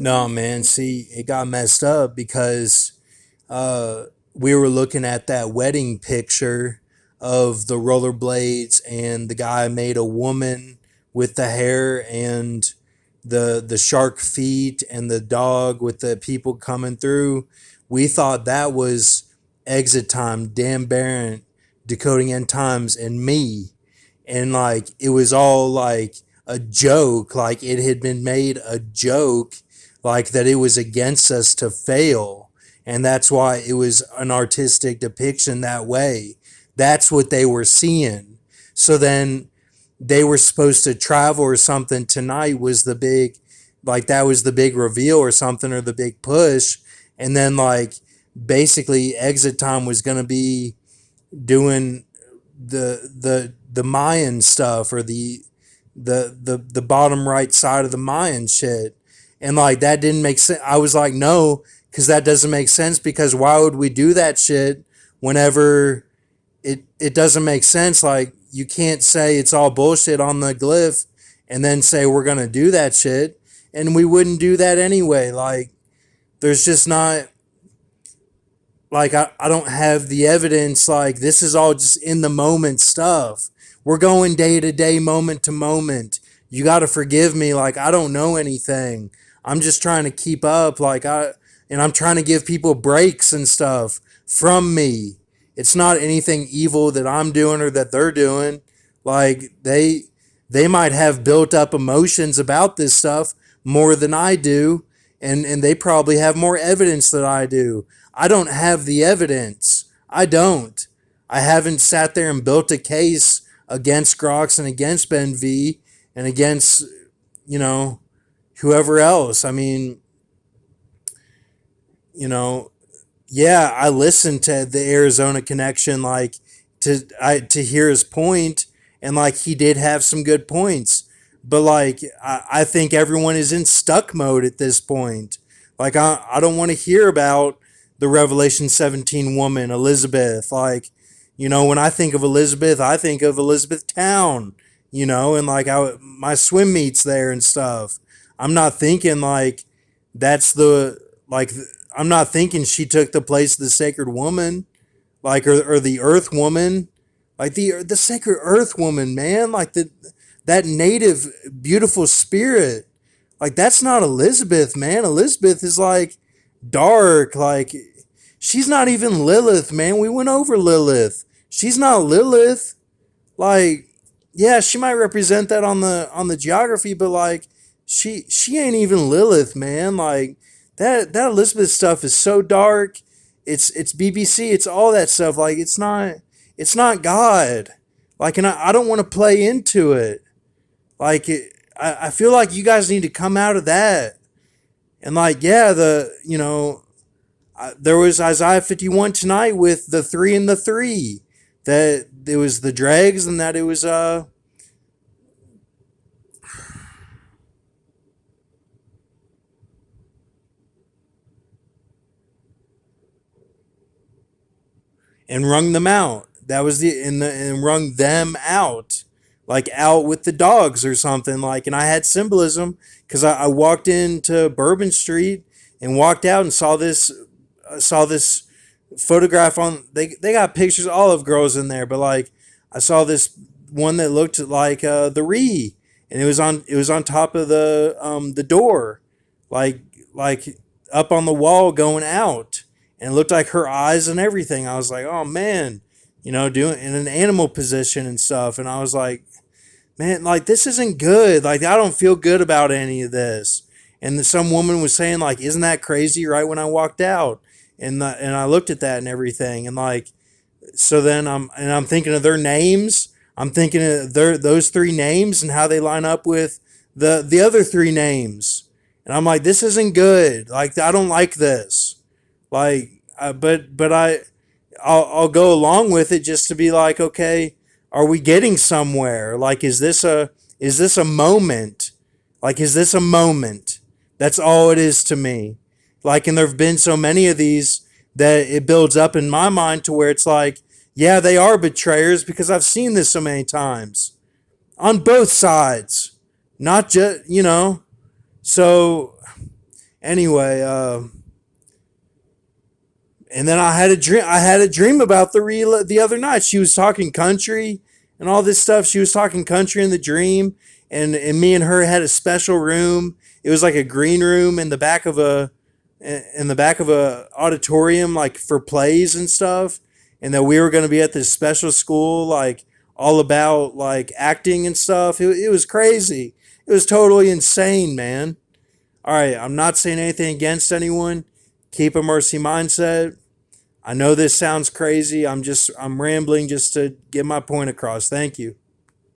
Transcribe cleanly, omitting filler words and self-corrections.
No, man. See, it got messed up because we were looking at that wedding picture of the rollerblades, and the guy made a woman with the hair and the shark feet and the dog with the people coming through. We thought that was Exit Time, Dan Barrett decoding end times, and me. And like it was all like a joke, like it had been made a joke, like that it was against us to fail, and that's why it was an artistic depiction that way. That's what they were seeing. So then they were supposed to travel or something. Tonight was the big, like that was the big reveal or something, or the big push. And then like basically Exit Time was going to be doing the Mayan stuff, or the bottom right side of the Mayan shit. And like that didn't make sense. I was like, no, because that doesn't make sense, because why would we do that shit whenever it doesn't make sense? Like you can't say it's all bullshit on the glyph and then say we're gonna do that shit, and we wouldn't do that anyway. Like there's just not, like I don't have the evidence. Like this is all just in the moment stuff. We're going day to day, moment to moment. You got to forgive me. Like I don't know anything. I'm just trying to keep up. And I'm trying to give people breaks and stuff from me. It's not anything evil that I'm doing or that they're doing. Like they might have built up emotions about this stuff more than I do, and they probably have more evidence than I do. I don't have the evidence. I don't. I haven't sat there and built a case against Grox and against Ben V and against, you know, whoever else. I mean, you know, yeah, I listened to the Arizona Connection, like to hear his point, and like he did have some good points, but like I think everyone is in stuck mode at this point. Like I don't want to hear about the Revelation 17 woman Elizabeth. Like, when I think of Elizabeth, I think of Elizabeth Town. And like my swim meets there and stuff. I'm not thinking like that's the like I'm not thinking she took the place of the sacred woman, like or the earth woman, like the sacred earth woman, man, like that native beautiful spirit. Like that's not Elizabeth, man. Elizabeth is like dark, like she's not even Lilith, man. We went over Lilith. She's not Lilith. Like, yeah, she might represent that on the geography, but like she ain't even Lilith, man. Like that Elizabeth stuff is so dark. It's BBC. It's all that stuff. Like it's not God. Like, and I don't want to play into it. Like I feel like you guys need to come out of that. And like, yeah, there was Isaiah 51 tonight with the three and the three. That it was the dregs, and that it was and wrung them out. That was and wrung them out, like out with the dogs or something. Like, and I had symbolism because I walked into Bourbon Street and walked out and saw this photograph on. They got pictures all of girls in there, but like I saw this one that looked like the Ree, and it was on top of the door, like like up on the wall going out, and it looked like her eyes and everything. I was like, oh man, doing in an animal position and stuff, and I was like, man, like this isn't good. Like I don't feel good about any of this. And some woman was saying like, isn't that crazy? Right when I walked out, and I looked at that and everything, and like, so then I'm thinking of their names. I'm thinking of those three names and how they line up with the other three names, and I'm like, this isn't good. Like I don't like this. Like, I'll go along with it just to be like, okay, are we getting somewhere? Like, is this a moment? Like, is this a moment? That's all it is to me. Like, and there've been so many of these that it builds up in my mind to where it's like, yeah, they are betrayers because I've seen this so many times on both sides, not just. So Anyway, and then I had a dream. I had a dream about the other night. She was talking country and all this stuff. She was talking country in the dream, and me and her had a special room. It was like a green room in the back of a auditorium, like for plays and stuff. And that we were going to be at this special school, like all about like acting and stuff. It was crazy. It was totally insane, man. All right, I'm not saying anything against anyone. Keep a mercy mindset. I know this sounds crazy. I'm rambling just to get my point across. Thank you.